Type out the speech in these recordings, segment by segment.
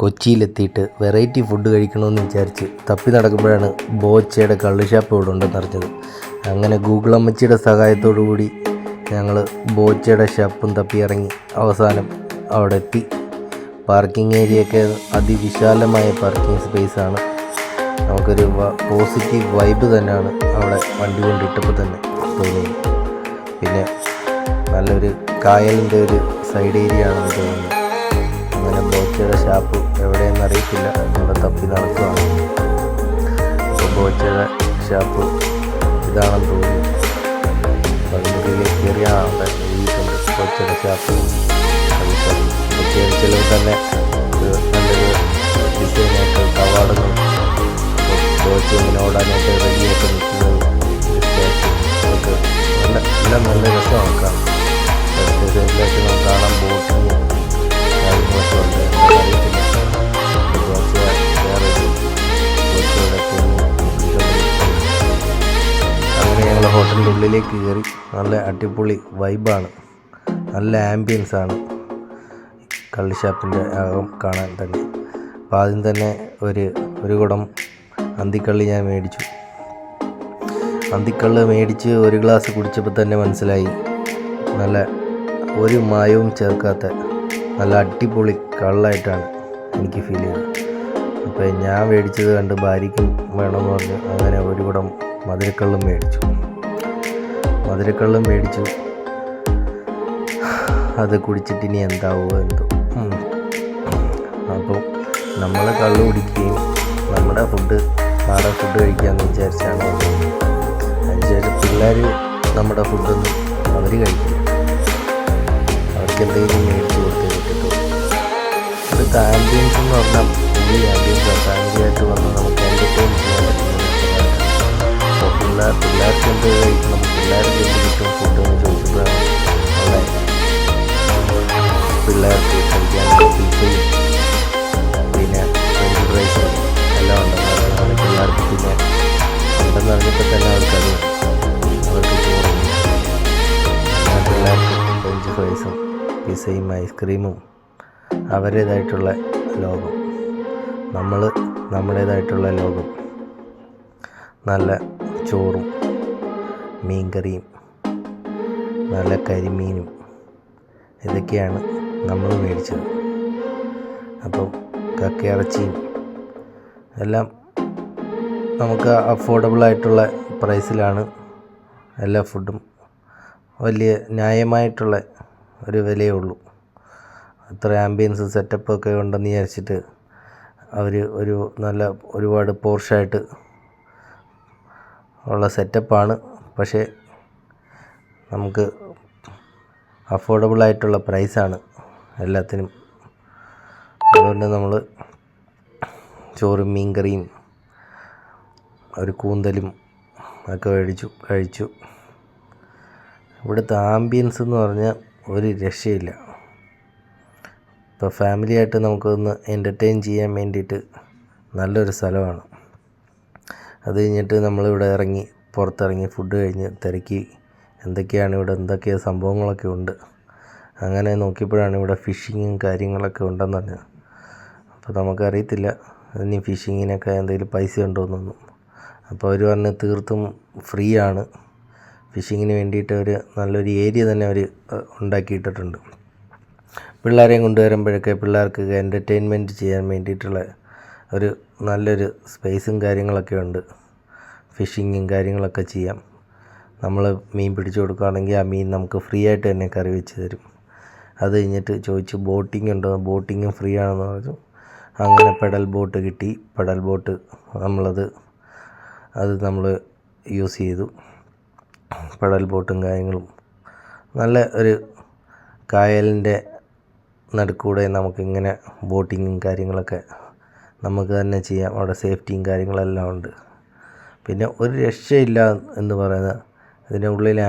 കൊച്ചിയിലെത്തിയിട്ട് variety food കഴിക്കണമെന്ന് വിചാരിച്ച് തപ്പി നടക്കുമ്പോഴാണ് ബോച്ചയുടെ കള്ള് ഷാപ്പ് ഇവിടെ ഉണ്ടെന്ന് അറിഞ്ഞത്. അങ്ങനെ ഗൂഗിൾ അമ്മച്ചിയുടെ സഹായത്തോടു കൂടി ഞങ്ങൾ ബോച്ചയുടെ ഷാപ്പും തപ്പി ഇറങ്ങി. അവസാനം അവിടെ എത്തി. പാർക്കിംഗ് ഏരിയയൊക്കെ അതിവിശാലമായ പാർക്കിംഗ് സ്പേസാണ്. നമുക്കൊരു പോസിറ്റീവ് വൈബ് തന്നെയാണ് അവിടെ വണ്ടി കൊണ്ടിട്ടപ്പോൾ തന്നെ തോന്നിയത്. പിന്നെ നല്ലൊരു കായലിൻ്റെ ഒരു സൈഡ് ഏരിയ ആണെന്ന് തോന്നുന്നത്. അങ്ങനെ ബോച്ചയുടെ ഷാപ്പ് എവിടെയെന്ന് അറിയത്തില്ല, അവിടെ തപ്പി നടക്കുകയാണ്. അപ്പോൾ ബോച്ചയുടെ ഷാപ്പ് ഇതാണെന്ന് തോന്നുന്നു. പതിനുള്ളിലേക്ക് കയറിയാണ് അവിടെ എഴുതിയിട്ടുണ്ട് ബോച്ചയുടെ ഷാപ്പ്. ചെലവ് തന്നെ ഒരു നല്ലൊരു ഡിസൈനായിട്ട് കവാടങ്ങൾ ബോച്ച ഇങ്ങനെ ഓടാനായിട്ട് റെഡിയായിട്ട് നിൽക്കുന്നത് നമുക്ക് എല്ലാം നല്ല രസമാണ് കാണാം. സൈഡിലായിട്ട് നമുക്ക് കാണാം ബോട്ടിങ് കാര്യങ്ങളൊക്കെ ഉണ്ട്. അങ്ങനെ ഞങ്ങൾ ഹോട്ടലിൻ്റെ ഉള്ളിലേക്ക് കയറി. നല്ല അടിപൊളി വൈബാണ്, നല്ല ആംബിയൻസാണ് കള്ള് ഷാപ്പിൻ്റെ അകം കാണാൻ തന്നെ. അപ്പോൾ ആദ്യം തന്നെ ഒരു കുടം അന്തിക്കള്ളി ഞാൻ മേടിച്ചു. അന്തിക്കള്ള് മേടിച്ച് ഒരു ഗ്ലാസ് കുടിച്ചപ്പോൾ തന്നെ മനസ്സിലായി നല്ല ഒരു മായവും ചേർക്കാത്ത നല്ല അടിപൊളി കള്ളായിട്ടാണ് എനിക്ക് ഫീൽ ചെയ്തത്. അപ്പോൾ ഞാൻ മേടിച്ചത് കണ്ട് ഭാര്യയ്ക്കും വേണമെന്ന് പറഞ്ഞ് അങ്ങനെ ഒരു കുടം മധുരക്കള്ളും മേടിച്ചു. അത് കുടിച്ചിട്ട് ഇനി എന്താവുമോ എന്തോ. അപ്പോൾ നമ്മൾ കള്ള് കുടിക്കുകയും നമ്മുടെ നാടൻ ഫുഡ് കഴിക്കാമെന്ന് വിചാരിച്ചാണ്. അതിനുശേഷം പിള്ളേർ നമ്മുടെ ഫുഡൊന്നും അവർ കഴിക്കില്ല, അവർക്ക് എന്തെങ്കിലും മേടിച്ച് കൊടുത്ത് കിട്ടും. ഇവിടുത്തെ ആംബിയൻസ് എന്ന് പറഞ്ഞാൽ പുള്ളി ആംബിയൻസ് ഫാമിലിയായിട്ട് വന്ന് നമുക്ക് എൻ്റർടൈൻ ചെയ്യാൻ പറ്റുന്ന. അപ്പോൾ പിള്ളേർക്ക് എന്ത് കഴിക്കണം, പിള്ളേർക്ക് എന്ത് കിട്ടും ഫുഡ് എന്ന് ചോദിച്ചപ്പോഴാണ് അവിടെ പിള്ളേർക്ക് കഴിക്കാൻ പിzzയും പിന്നെ ഫ്രഞ്ച് ഫ്രൈസും എല്ലാം ഉണ്ടെന്ന് പിള്ളേർക്ക് പിന്നെ ഉണ്ടെന്ന് അറിഞ്ഞപ്പോൾ തന്നെ അവർക്ക് ചോറും പിള്ളേർക്ക് ഫ്രഞ്ച് ഫ്രൈസും പിസയും ഐസ്ക്രീമും അവരുടേതായിട്ടുള്ള ലോകം, നമ്മൾ നമ്മുടേതായിട്ടുള്ള ലോകം. നല്ല ചോറും മീൻകറിയും നല്ല കരിമീനും ഇതൊക്കെയാണ് നമ്മൾ മേടിച്ചത്. അപ്പോൾ കക്കയിറച്ചിയും എല്ലാം നമുക്ക് അഫോർഡബിളായിട്ടുള്ള പ്രൈസിലാണ് എല്ലാ ഫുഡും. വലിയ ന്യായമായിട്ടുള്ള ഒരു വിലയേ ഉള്ളൂ. അത്ര ആംബിയൻസ് സെറ്റപ്പൊക്കെ ഉണ്ടെന്ന് വിചാരിച്ചിട്ട് അവർ ഒരുപാട് പോർഷായിട്ട് ഉള്ള സെറ്റപ്പാണ്. പക്ഷേ നമുക്ക് അഫോർഡബിളായിട്ടുള്ള പ്രൈസാണ് എല്ലാത്തിനും. അതുകൊണ്ട് നമ്മൾ ചോറും മീൻകറിയും ഒരു കൂന്തലും ഒക്കെ കഴിച്ചു. ഇവിടുത്തെ ആംബിയൻസ് എന്ന് പറഞ്ഞാൽ ഒരു രക്ഷയില്ല. ഇപ്പോൾ ഫാമിലിയായിട്ട് നമുക്കൊന്ന് എൻ്റർടൈൻ ചെയ്യാൻ വേണ്ടിയിട്ട് നല്ലൊരു സ്ഥലമാണ്. അത് കഴിഞ്ഞിട്ട് നമ്മളിവിടെ പുറത്തിറങ്ങി ഫുഡ് കഴിഞ്ഞ് തിരക്കി എന്തൊക്കെ സംഭവങ്ങളൊക്കെ ഉണ്ട്. അങ്ങനെ നോക്കിയപ്പോഴാണ് ഇവിടെ ഫിഷിങ്ങും കാര്യങ്ങളൊക്കെ ഉണ്ടെന്ന് പറഞ്ഞത്. അപ്പോൾ നമുക്കറിയത്തില്ല ഇനി ഫിഷിങ്ങിനൊക്കെ എന്തെങ്കിലും പൈസ ഉണ്ടോയെന്നൊന്നും. അപ്പോൾ അവർ പറഞ്ഞ് തീർത്തും ഫ്രീ ആണ്. ഫിഷിങ്ങിന് വേണ്ടിയിട്ട് നല്ലൊരു ഏരിയ തന്നെ അവർ ഉണ്ടാക്കിയിട്ടിട്ടുണ്ട്. പിള്ളേരെയും കൊണ്ടുവരുമ്പോഴൊക്കെ പിള്ളേർക്ക് എൻ്റർടൈൻമെൻറ്റ് ചെയ്യാൻ വേണ്ടിയിട്ടുള്ള നല്ലൊരു സ്പേസും കാര്യങ്ങളൊക്കെ ഉണ്ട്. ഫിഷിങ്ങും കാര്യങ്ങളൊക്കെ ചെയ്യാം. നമ്മൾ മീൻ പിടിച്ചു കൊടുക്കുകയാണെങ്കിൽ ആ മീൻ നമുക്ക് ഫ്രീ ആയിട്ട് തന്നെ കറി വെച്ച് തരും. അത് കഴിഞ്ഞിട്ട് ചോദിച്ചു ബോട്ടിംഗ് ഉണ്ടോ, ബോട്ടിങ്ങും ഫ്രീ ആണെന്ന് പറഞ്ഞു. അങ്ങനെ പെഡൽ ബോട്ട് കിട്ടി. പെഡൽ ബോട്ട് നമ്മൾ യൂസ് ചെയ്തു. പെഡൽ ബോട്ടും കാര്യങ്ങളും നല്ല ഒരു കായലിൻ്റെ നടുക്കൂടെ നമുക്കിങ്ങനെ ബോട്ടിങ്ങും കാര്യങ്ങളൊക്കെ നമുക്ക് തന്നെ ചെയ്യാം. അവിടെ സേഫ്റ്റിയും കാര്യങ്ങളെല്ലാം ഉണ്ട്. പിന്നെ ഒരു രക്ഷയില്ല എന്ന് പറയുന്നത് ഇതിൻ്റെ ഉള്ളിലെ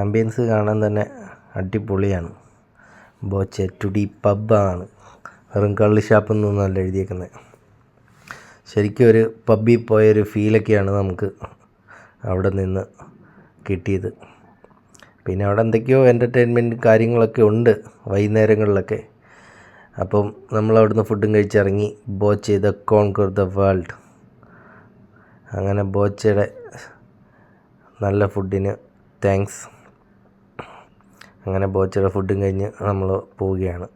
ആംബിയൻസ് കാണാൻ തന്നെ അടിപൊളിയാണ്. ബോച്ച ടുഡി പബ്ബാണ്, വെറും കള്ള് ഷാപ്പൊന്നൊന്നുമല്ല എഴുതിയേക്കുന്നത്. ശരിക്കും ഒരു പബ്ബിൽ പോയൊരു ഫീലൊക്കെയാണ് നമുക്ക് അവിടെ നിന്ന് കിട്ടിയത്. പിന്നെ അവിടെ എന്തൊക്കെയോ എൻ്റർടൈൻമെൻറ്റ് കാര്യങ്ങളൊക്കെ ഉണ്ട് വൈകുന്നേരങ്ങളിലൊക്കെ. അപ്പം നമ്മളവിടുന്ന് ഫുഡും കഴിച്ചിറങ്ങി Boche the conquer the world. അങ്ങനെ ബോച്ചയുടെ നല്ല ഫുഡിന് താങ്ക്സ്. അങ്ങനെ ബോച്ചയുടെ ഫുഡും കഴിഞ്ഞ് നമ്മൾ പോവുകയാണ്.